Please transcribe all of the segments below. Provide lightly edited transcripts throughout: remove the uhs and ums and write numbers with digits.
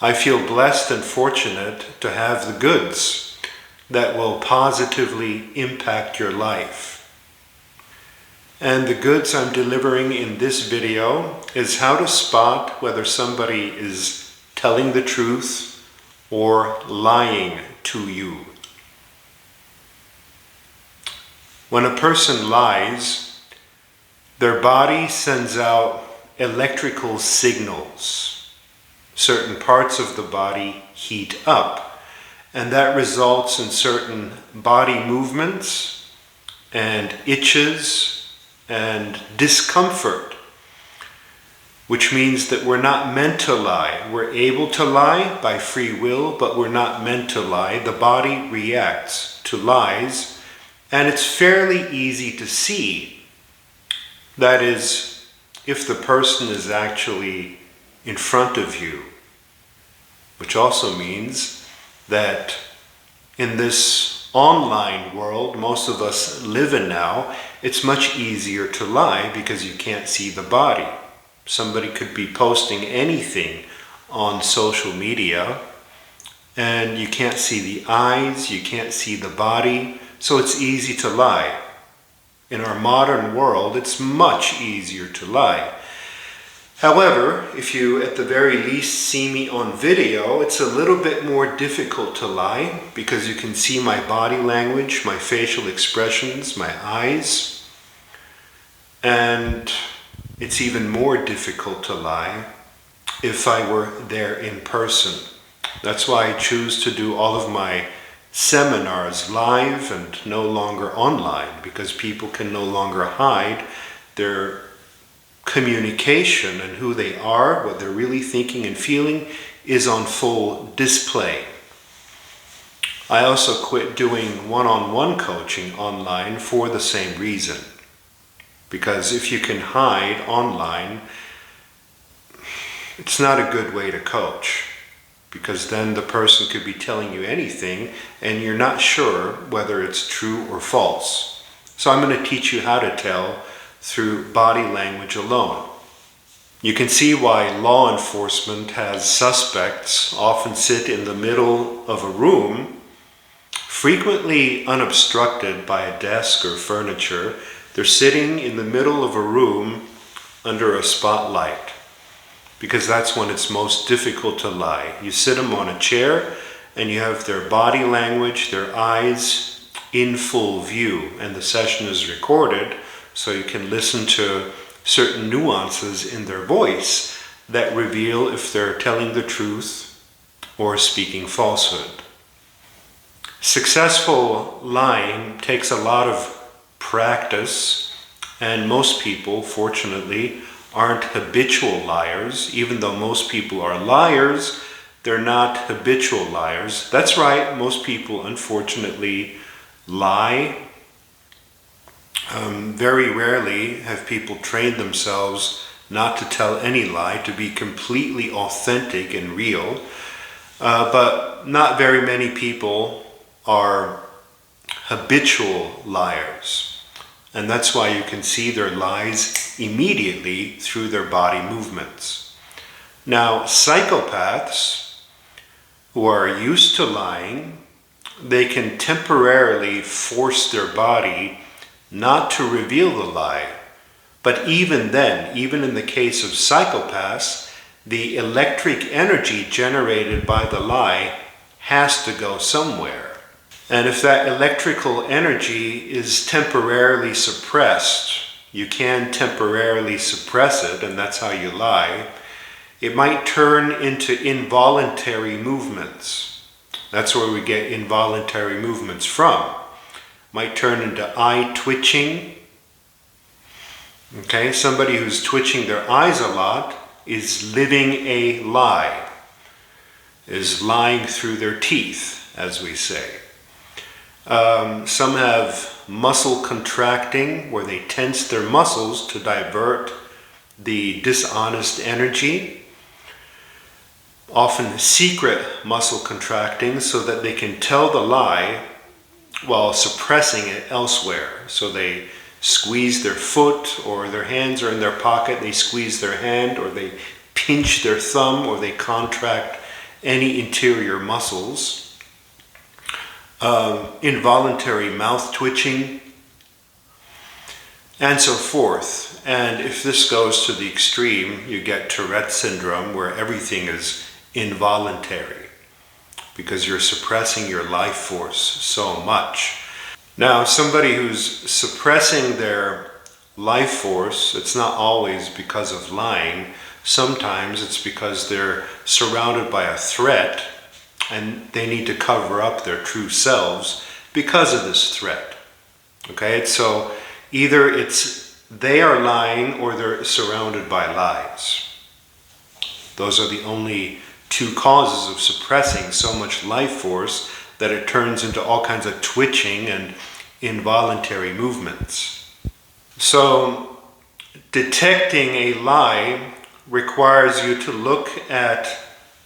I feel blessed and fortunate to have the goods that will positively impact your life. And the goods I'm delivering in this video is how to spot whether somebody is telling the truth or lying to you. When a person lies, their body sends out electrical signals. Certain parts of the body heat up, and that results in certain body movements and itches and discomfort, which means that we're not meant to lie. We're able to lie by free will, but we're not meant to lie. The body reacts to lies, and it's fairly easy to see. That is, if the person is actually in front of you, which also means that in this online world most of us live in now, it's much easier to lie because you can't see the body. Somebody could be posting anything on social media and you can't see the eyes, you can't see the body, so it's easy to lie. In our modern world, it's much easier to lie. However, if you at the very least see me on video, it's a little bit more difficult to lie because you can see my body language, my facial expressions, my eyes. And it's even more difficult to lie if I were there in person. That's why I choose to do all of my seminars live and no longer online, because people can no longer hide their communication, and who they are, what they're really thinking and feeling is on full display. I also quit doing one-on-one coaching online for the same reason. Because if you can hide online, it's not a good way to coach. Because then the person could be telling you anything and you're not sure whether it's true or false. So I'm going to teach you how to tell through body language alone. You can see why law enforcement has suspects often sit in the middle of a room, frequently unobstructed by a desk or furniture. They're sitting in the middle of a room under a spotlight, because that's when it's most difficult to lie. You sit them on a chair and you have their body language, their eyes in full view, and the session is recorded so you can listen to certain nuances in their voice that reveal if they're telling the truth or speaking falsehood. Successful lying takes a lot of practice, and most people, fortunately, aren't habitual liars. Even though most people are liars, they're not habitual liars. That's right, most people unfortunately lie. Very rarely have people trained themselves not to tell any lie, to be completely authentic and real. But not very many people are habitual liars. And that's why you can see their lies immediately through their body movements. Now, psychopaths who are used to lying, they can temporarily force their body not to reveal the lie. But even then, even in the case of psychopaths, the electric energy generated by the lie has to go somewhere. And if that electrical energy is temporarily suppressed, you can temporarily suppress it, and that's how you lie, it might turn into involuntary movements. That's where we get involuntary movements from. Might turn into eye twitching. Okay, somebody who's twitching their eyes a lot is living a lie, is lying through their teeth, as we say. Some have muscle contracting, where they tense their muscles to divert the dishonest energy. Often secret muscle contracting so that they can tell the lie while suppressing it elsewhere. So they squeeze their foot, or their hands are in their pocket, they squeeze their hand, or they pinch their thumb, or they contract any interior muscles, involuntary mouth twitching, and so forth. And if this goes to the extreme, you get Tourette syndrome, where everything is involuntary because you're suppressing your life force so much. Now, somebody who's suppressing their life force, it's not always because of lying. Sometimes it's because they're surrounded by a threat and they need to cover up their true selves because of this threat. Okay, so either they are lying or they're surrounded by lies. Those are the only two causes of suppressing so much life force that it turns into all kinds of twitching and involuntary movements. So, detecting a lie requires you to look at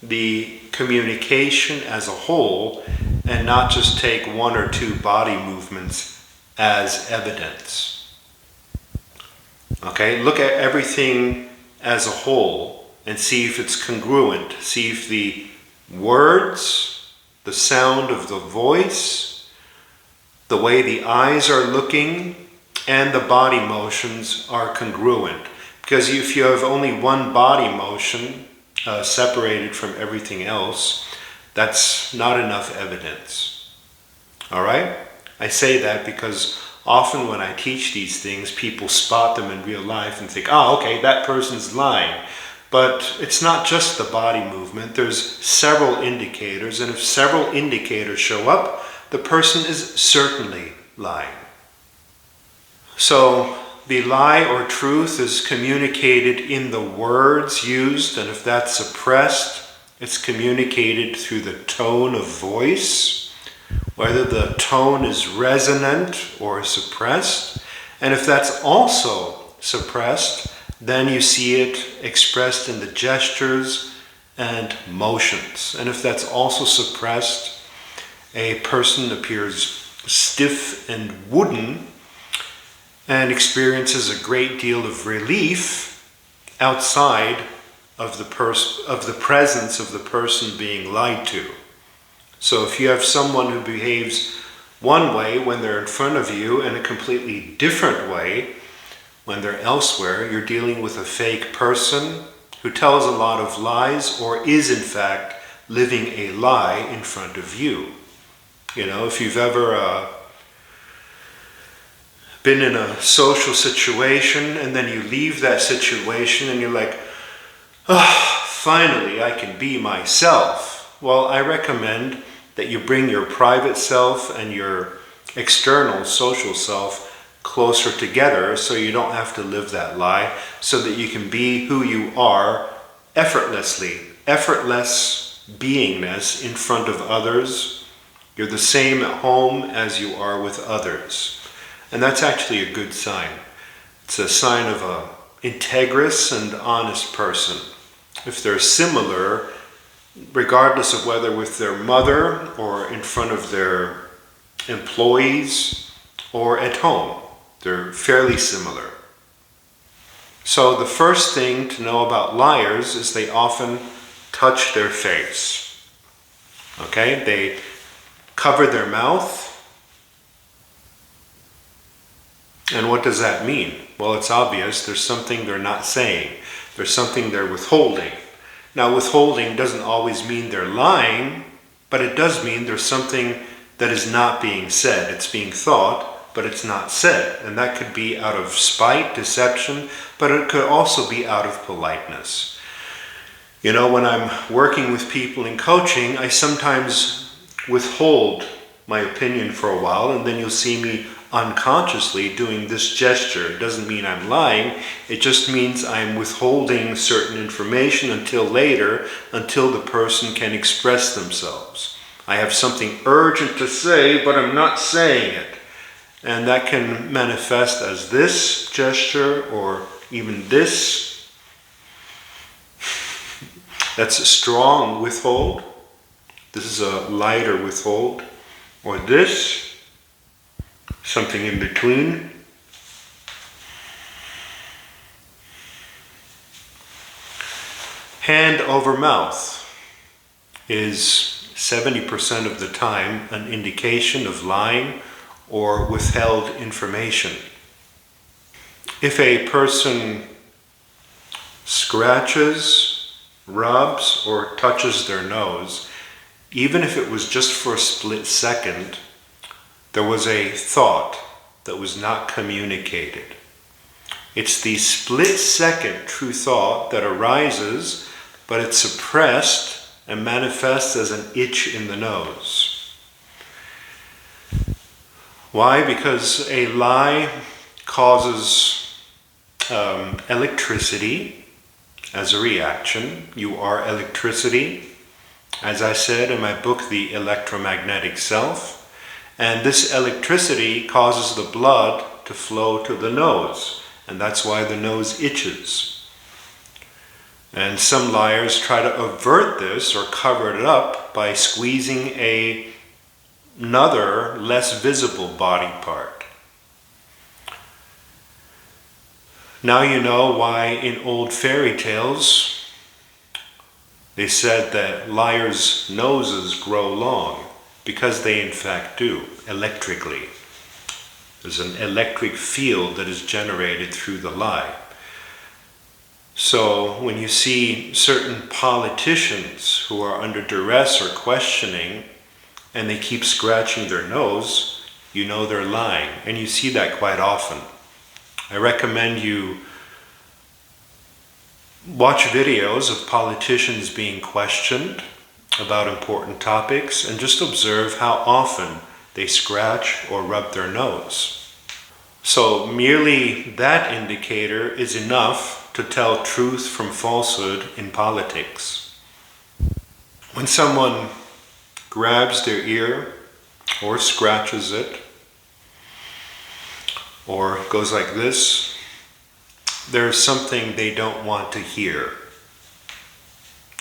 the communication as a whole and not just take one or two body movements as evidence. Okay, look at everything as a whole and see if it's congruent. See if the words, the sound of the voice, the way the eyes are looking, and the body motions are congruent. Because if you have only one body motion separated from everything else, that's not enough evidence. All right? I say that because often when I teach these things, people spot them in real life and think, oh, okay, that person's lying. But it's not just the body movement. There's several indicators, and if several indicators show up, the person is certainly lying. So the lie or truth is communicated in the words used, and if that's suppressed, it's communicated through the tone of voice, whether the tone is resonant or suppressed. And if that's also suppressed, then you see it expressed in the gestures and motions. And if that's also suppressed, a person appears stiff and wooden and experiences a great deal of relief outside of the presence of the person being lied to. So if you have someone who behaves one way when they're in front of you and a completely different way when they're elsewhere, you're dealing with a fake person who tells a lot of lies or is in fact living a lie in front of you. You know, if you've ever been in a social situation and then you leave that situation and you're like, oh, finally I can be myself. Well, I recommend that you bring your private self and your external social self closer together so you don't have to live that lie, so that you can be who you are effortlessly. Effortless beingness in front of others. You're the same at home as you are with others. And that's actually a good sign. It's a sign of an integrous and honest person. If they're similar, regardless of whether with their mother or in front of their employees or at home, they're fairly similar. So the first thing to know about liars is they often touch their face. Okay? They cover their mouth. And what does that mean? Well, it's obvious. There's something they're not saying. There's something they're withholding. Now, withholding doesn't always mean they're lying, but it does mean there's something that is not being said. It's being thought, but it's not said. And that could be out of spite, deception, but it could also be out of politeness. You know, when I'm working with people in coaching, I sometimes withhold my opinion for a while, and then you'll see me unconsciously doing this gesture. It doesn't mean I'm lying. It just means I'm withholding certain information until later, until the person can express themselves. I have something urgent to say, but I'm not saying it. And that can manifest as this gesture or even this. That's a strong withhold. This is a lighter withhold. Or this. Something in between. Hand over mouth. is 70% of the time an indication of lying or withheld information. If a person scratches, rubs, or touches their nose, even if it was just for a split second, there was a thought that was not communicated. It's the split second true thought that arises, but it's suppressed and manifests as an itch in the nose. Why? Because a lie causes electricity as a reaction. You are electricity, as I said in my book, The Electromagnetic Self. And this electricity causes the blood to flow to the nose, and that's why the nose itches. And some liars try to avert this or cover it up by squeezing another, less visible body part. Now you know why in old fairy tales they said that liars' noses grow long, because they in fact do, electrically. There's an electric field that is generated through the lie. So when you see certain politicians who are under duress or questioning and they keep scratching their nose, you know they're lying. And you see that quite often. I recommend you watch videos of politicians being questioned about important topics and just observe how often they scratch or rub their nose. So merely that indicator is enough to tell truth from falsehood in politics. When someone grabs their ear or scratches it or goes like this, there's something they don't want to hear.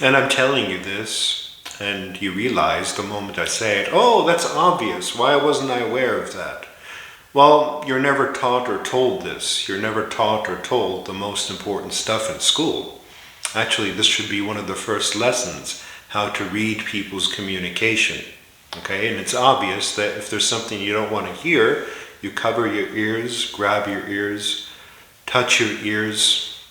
And I'm telling you this, and you realize the moment I say it, oh, that's obvious. Why wasn't I aware of that? Well, you're never taught or told this. You're never taught or told the most important stuff in school. Actually, this should be one of the first lessons, how to read people's communication. Okay, and it's obvious that if there's something you don't want to hear, you cover your ears, grab your ears, touch your ears.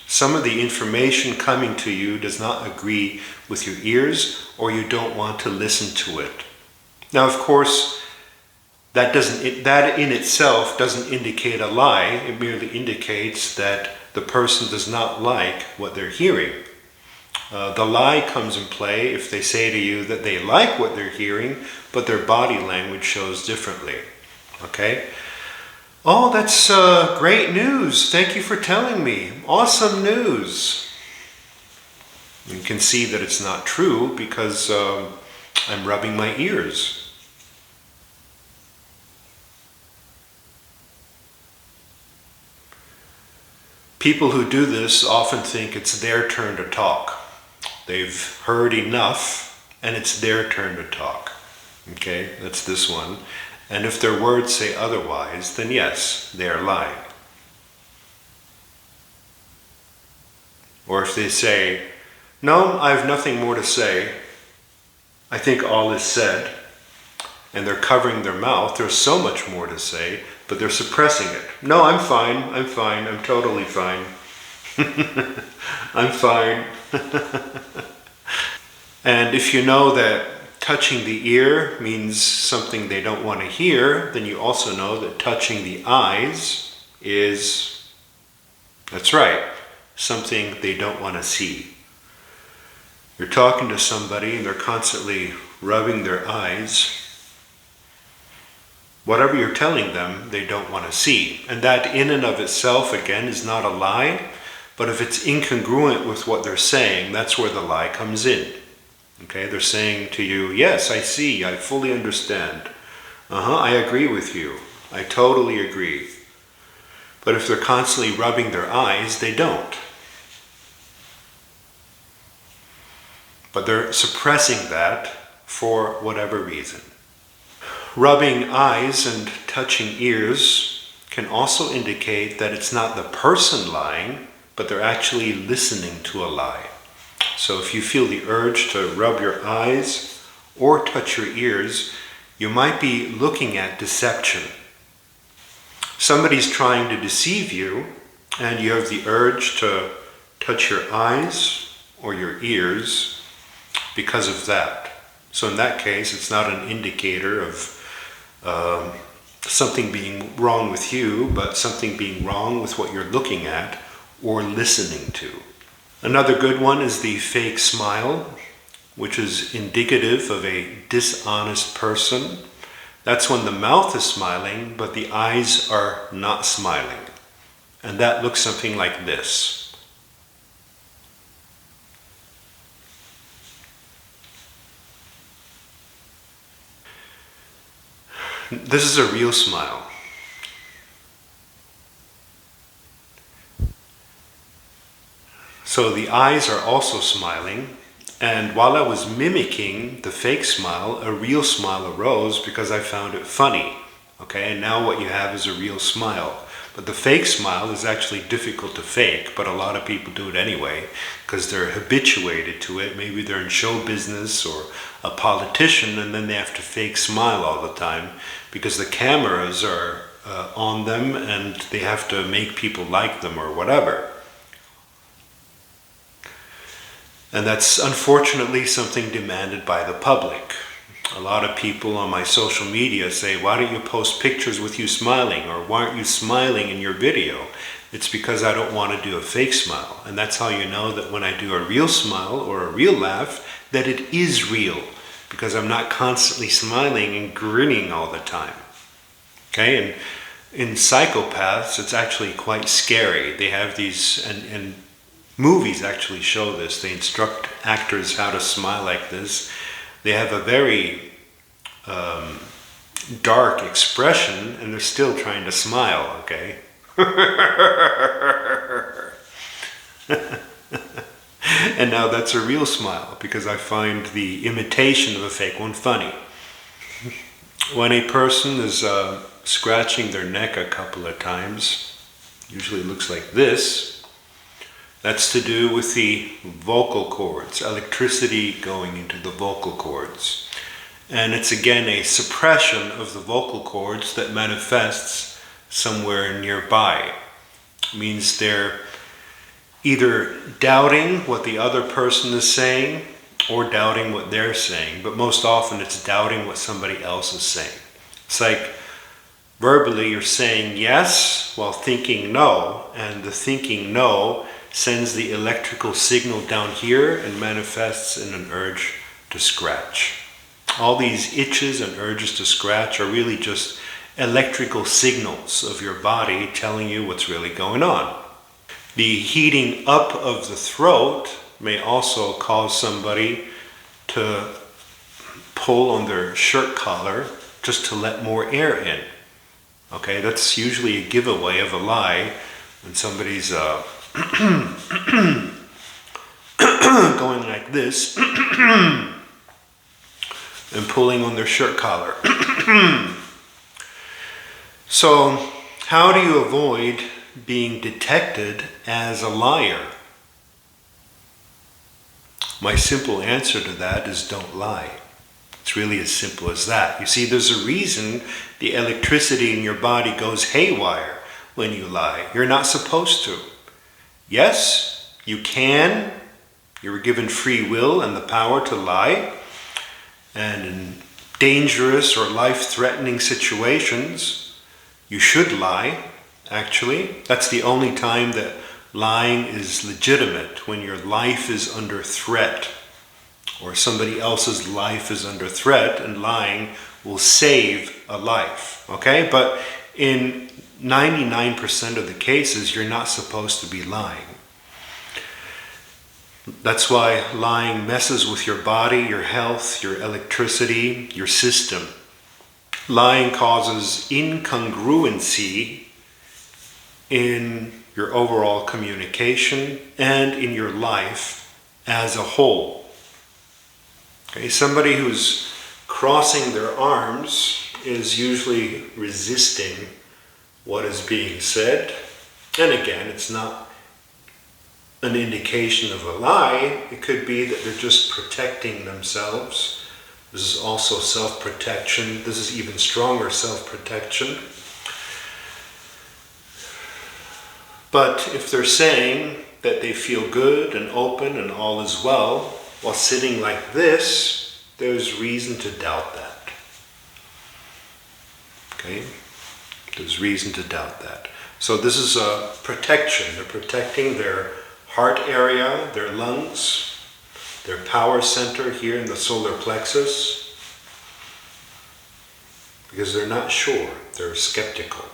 Some of the information coming to you does not agree with your ears, or you don't want to listen to it. Now, of course, that in itself doesn't indicate a lie. It merely indicates that the person does not like what they're hearing. The lie comes in play if they say to you that they like what they're hearing, but their body language shows differently. Okay? Oh, that's great news. Thank you for telling me. Awesome news. You can see that it's not true because I'm rubbing my ears. People who do this often think it's their turn to talk. They've heard enough and it's their turn to talk. Okay, that's this one. And if their words say otherwise, then yes, they are lying. Or if they say, no, I have nothing more to say, I think all is said, and they're covering their mouth, there's so much more to say, but they're suppressing it. No, I'm fine, I'm totally fine. I'm fine. And if you know that touching the ear means something they don't want to hear, then you also know that touching the eyes is, that's right, something they don't want to see. You're talking to somebody and they're constantly rubbing their eyes. Whatever you're telling them, they don't want to see. And that in and of itself, again, is not a lie. But if it's incongruent with what they're saying, that's where the lie comes in. Okay, they're saying to you, yes, I see, I fully understand. I agree with you. I totally agree. But if they're constantly rubbing their eyes, they don't. But they're suppressing that for whatever reason. Rubbing eyes and touching ears can also indicate that it's not the person lying, but they're actually listening to a lie. So if you feel the urge to rub your eyes or touch your ears, you might be looking at deception. Somebody's trying to deceive you, and you have the urge to touch your eyes or your ears because of that. So in that case, it's not an indicator of something being wrong with you, but something being wrong with what you're looking at or listening to. Another good one is the fake smile, which is indicative of a dishonest person. That's when the mouth is smiling, but the eyes are not smiling. And that looks something like this. This is a real smile. So the eyes are also smiling, and while I was mimicking the fake smile, a real smile arose because I found it funny. Okay, and now what you have is a real smile. But the fake smile is actually difficult to fake, but a lot of people do it anyway because they're habituated to it. Maybe they're in show business or a politician, and then they have to fake smile all the time because the cameras are on them and they have to make people like them or whatever. And that's unfortunately something demanded by the public. A lot of people on my social media say, why don't you post pictures with you smiling? Or why aren't you smiling in your video? It's because I don't want to do a fake smile. And that's how you know that when I do a real smile or a real laugh, that it is real. Because I'm not constantly smiling and grinning all the time. Okay, and in psychopaths, it's actually quite scary. They have these, and movies actually show this. They instruct actors how to smile like this. They have a very dark expression, and they're still trying to smile, okay? And now that's a real smile, because I find the imitation of a fake one funny. When a person is scratching their neck a couple of times, usually it looks like this. That's to do with the vocal cords, electricity going into the vocal cords. And it's again a suppression of the vocal cords that manifests somewhere nearby. It means they're either doubting what the other person is saying or doubting what they're saying, but most often it's doubting what somebody else is saying. It's like verbally you're saying yes while thinking no, and the thinking no sends the electrical signal down here and manifests in an urge to scratch. All these itches and urges to scratch are really just electrical signals of your body telling you what's really going on. The heating up of the throat may also cause somebody to pull on their shirt collar just to let more air in. Okay, that's usually a giveaway of a lie when somebody's going like this and pulling on their shirt collar. So, how do you avoid being detected as a liar? My simple answer to that is don't lie. It's really as simple as that. You see, there's a reason the electricity in your body goes haywire when you lie. You're not supposed to. Yes, you can. You were given free will and the power to lie. And in dangerous or life-threatening situations, you should lie, actually. That's the only time that lying is legitimate, when your life is under threat or somebody else's life is under threat, and lying will save a life, okay? But in 99% of the cases, you're not supposed to be lying. That's why lying messes with your body, your health, your electricity, your system. Lying causes incongruency in your overall communication and in your life as a whole. Okay, somebody who's crossing their arms is usually resisting what is being said. And again, it's not an indication of a lie. It could be that they're just protecting themselves. This is also self-protection. This is even stronger self-protection. But if they're saying that they feel good and open and all is well, while sitting like this, there's reason to doubt that. Okay? There's reason to doubt that. So this is a protection. They're protecting their heart area, their lungs, their power center here in the solar plexus, because they're not sure. They're skeptical.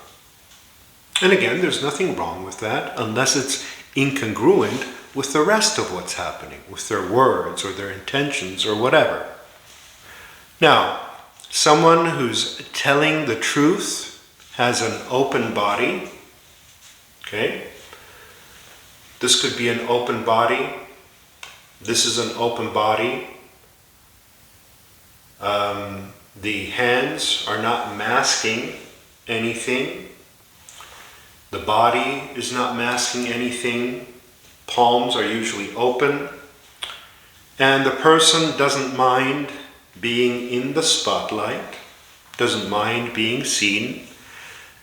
And again, there's nothing wrong with that unless it's incongruent with the rest of what's happening, with their words or their intentions or whatever. Now, someone who's telling the truth has an open body. Okay? This could be an open body. This is an open body. The hands are not masking anything. The body is not masking anything. Palms are usually open. And the person doesn't mind being in the spotlight, doesn't mind being seen.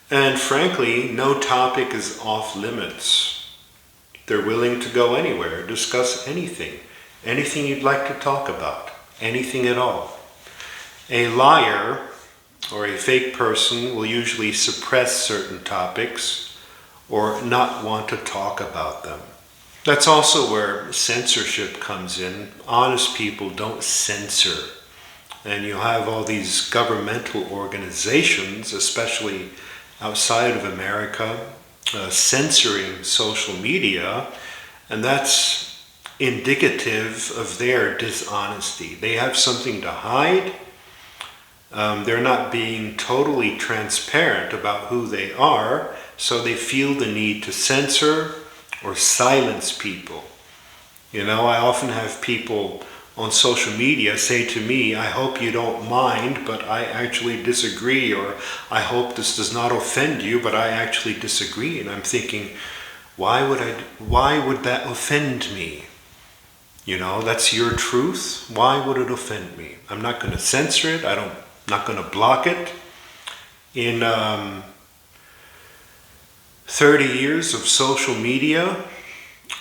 And frankly, no topic is off limits. They're willing to go anywhere, discuss anything. Anything you'd like to talk about. Anything at all. A liar or a fake person will usually suppress certain topics or not want to talk about them. That's also where censorship comes in. Honest people don't censor. And you have all these governmental organizations, especially outside of America, censoring social media, and that's indicative of their dishonesty. They have something to hide. They're not being totally transparent about who they are, so they feel the need to censor or silence people. You know, I often have people on social media say to me, I hope you don't mind, but I actually disagree, or I hope this does not offend you, but I actually disagree. And I'm thinking, why would that offend me? You know, that's your truth. Why would it offend me? I'm not going to censor it. I'm not going to block it. In 30 years of social media,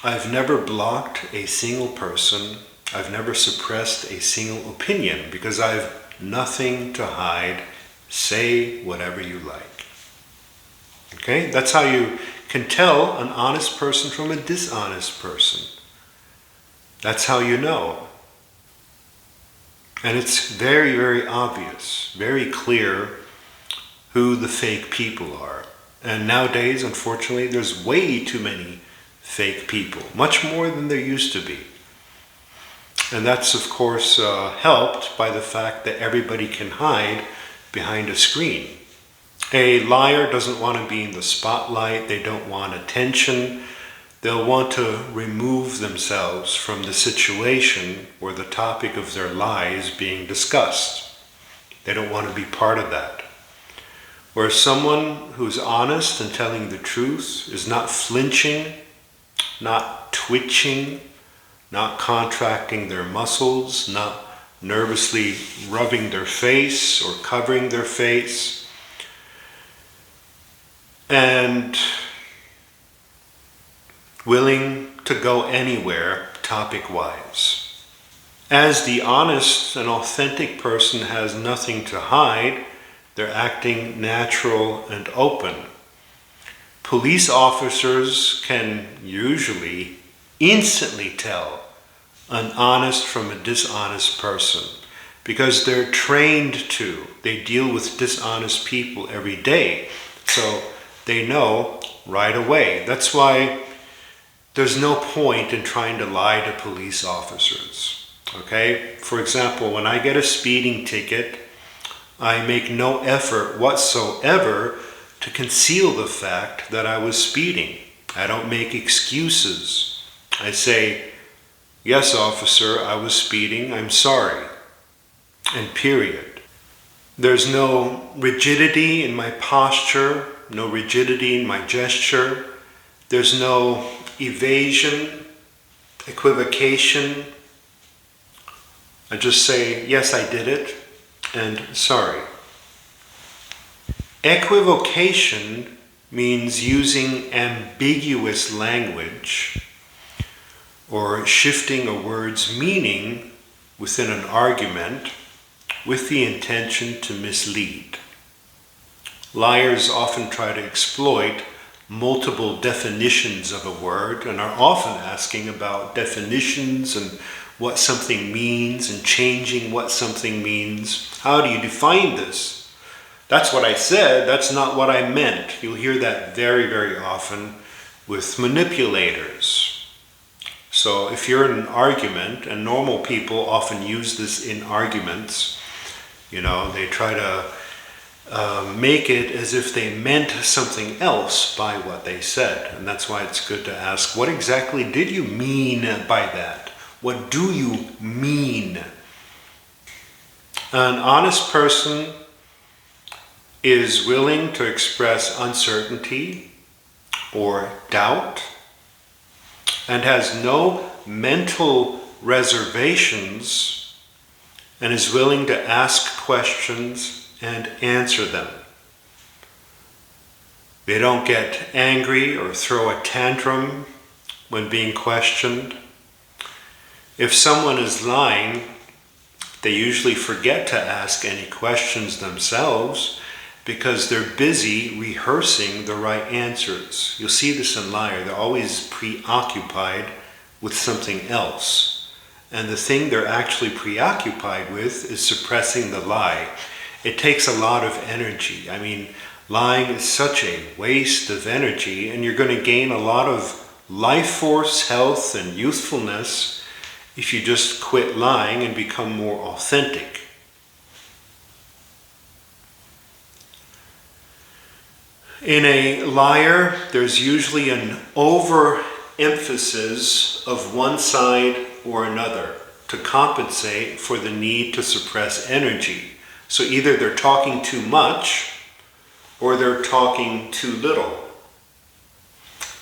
I've never blocked a single person. I've never suppressed a single opinion because I've nothing to hide. Say whatever you like. Okay? That's how you can tell an honest person from a dishonest person. That's how you know. And it's very, very obvious, very clear who the fake people are. And nowadays, unfortunately, there's way too many fake people, much more than there used to be. And that's, of course, helped by the fact that everybody can hide behind a screen. A liar doesn't want to be in the spotlight. They don't want attention. They'll want to remove themselves from the situation where the topic of their lie is being discussed. They don't want to be part of that. Whereas someone who's honest and telling the truth is not flinching, not twitching, not contracting their muscles, not nervously rubbing their face or covering their face, and willing to go anywhere topic-wise. As the honest and authentic person has nothing to hide, they're acting natural and open. Police officers can usually instantly tell an honest from a dishonest person because they're trained to. They deal with dishonest people every day, so they know right away. That's why there's no point in trying to lie to police officers. Okay? For example, when I get a speeding ticket, I make no effort whatsoever to conceal the fact that I was speeding. I don't make excuses. I say, yes, officer, I was speeding, I'm sorry. And period. There's no rigidity in my posture, no rigidity in my gesture. There's no evasion Equivocation, I just say, yes, I did it, and sorry. Equivocation means using ambiguous language or shifting a word's meaning within an argument with the intention to mislead. Liars often try to exploit multiple definitions of a word and are often asking about definitions and what something means and changing what something means. How do you define this? That's what I said, that's not what I meant. You'll hear that very, very often with manipulators. So if you're in an argument, and normal people often use this in arguments, they try to make it as if they meant something else by what they said. And that's why it's good to ask, what exactly did you mean by that? What do you mean? An honest person is willing to express uncertainty or doubt and has no mental reservations and is willing to ask questions and answer them. They don't get angry or throw a tantrum when being questioned. If someone is lying, they usually forget to ask any questions themselves because they're busy rehearsing the right answers. You'll see this in liars. They're always preoccupied with something else. And the thing they're actually preoccupied with is suppressing the lie. It takes a lot of energy. Lying is such a waste of energy, and you're going to gain a lot of life force, health, and youthfulness if you just quit lying and become more authentic. In a liar, there's usually an overemphasis of one side or another to compensate for the need to suppress energy. So either they're talking too much or they're talking too little.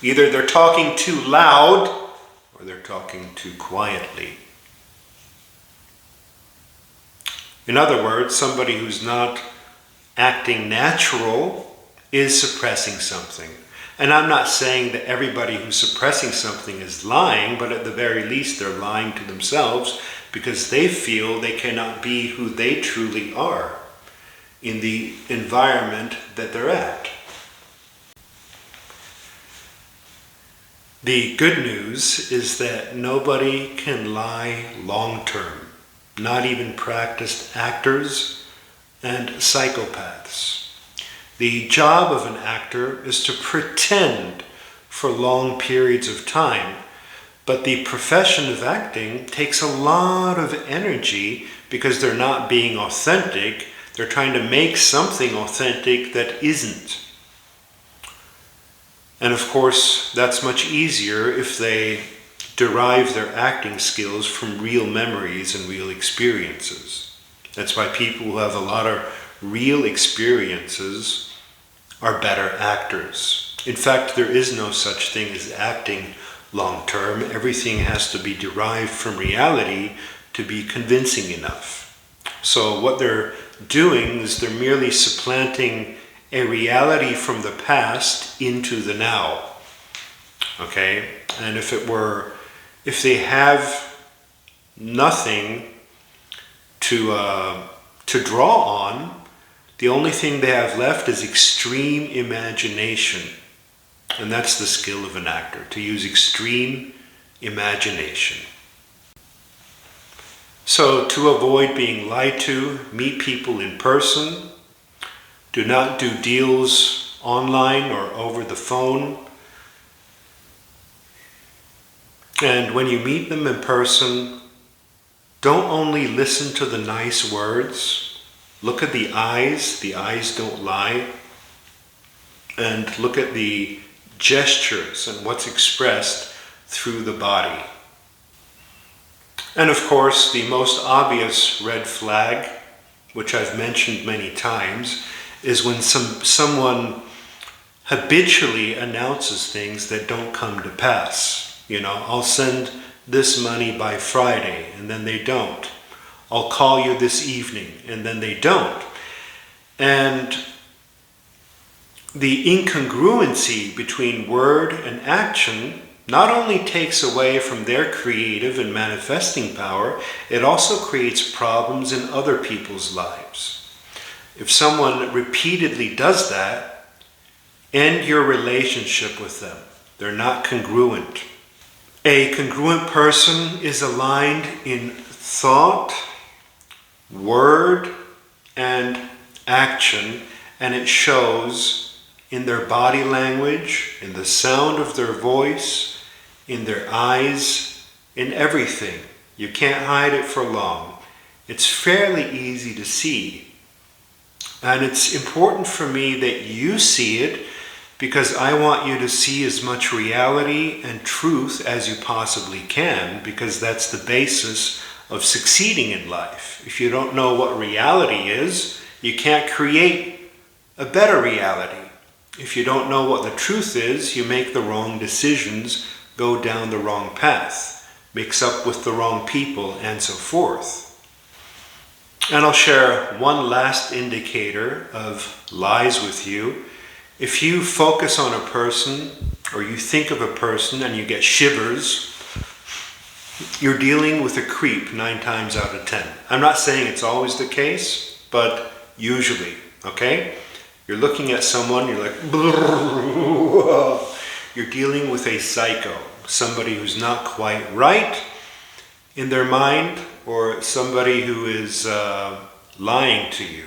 Either they're talking too loud or they're talking too quietly. In other words, somebody who's not acting natural is suppressing something. And I'm not saying that everybody who's suppressing something is lying, but at the very least they're lying to themselves because they feel they cannot be who they truly are in the environment that they're at. The good news is that nobody can lie long term, not even practiced actors and psychopaths. The job of an actor is to pretend for long periods of time, but the profession of acting takes a lot of energy because they're not being authentic. They're trying to make something authentic that isn't. And of course, that's much easier if they derive their acting skills from real memories and real experiences. That's why people who have a lot of real experiences are better actors. In fact, there is no such thing as acting long term. Everything has to be derived from reality to be convincing enough. So what they're doing is they're merely supplanting a reality from the past into the now. Okay? And if they have nothing to draw on, the only thing they have left is extreme imagination. And that's the skill of an actor, to use extreme imagination. So to avoid being lied to, meet people in person. Do not do deals online or over the phone. And when you meet them in person, don't only listen to the nice words. Look at the eyes. The eyes don't lie. And look at the gestures and what's expressed through the body. And of course, the most obvious red flag, which I've mentioned many times, is when someone habitually announces things that don't come to pass. I'll send this money by Friday, and then they don't. I'll call you this evening, and then they don't. And the incongruency between word and action not only takes away from their creative and manifesting power, it also creates problems in other people's lives. If someone repeatedly does that, end your relationship with them. They're not congruent. A congruent person is aligned in thought, word, and action, and it shows in their body language, in the sound of their voice, in their eyes, in everything. You can't hide it for long. It's fairly easy to see. And it's important for me that you see it, because I want you to see as much reality and truth as you possibly can, because that's the basis of succeeding in life. If you don't know what reality is, you can't create a better reality. If you don't know what the truth is, you make the wrong decisions, go down the wrong path, mix up with the wrong people, and so forth. And I'll share one last indicator of lies with you. If you focus on a person, or you think of a person and you get shivers, you're dealing with a creep 9 times out of 10. I'm not saying it's always the case, but usually, okay? You're looking at someone, you're like, you're dealing with a psycho, somebody who's not quite right in their mind, or somebody who is lying to you.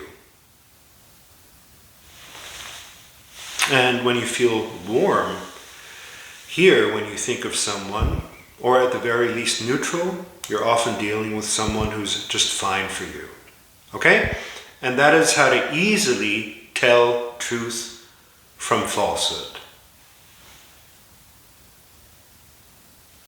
And when you feel warm here, when you think of someone, or at the very least neutral, you're often dealing with someone who's just fine for you. Okay? And that is how to easily tell truth from falsehood.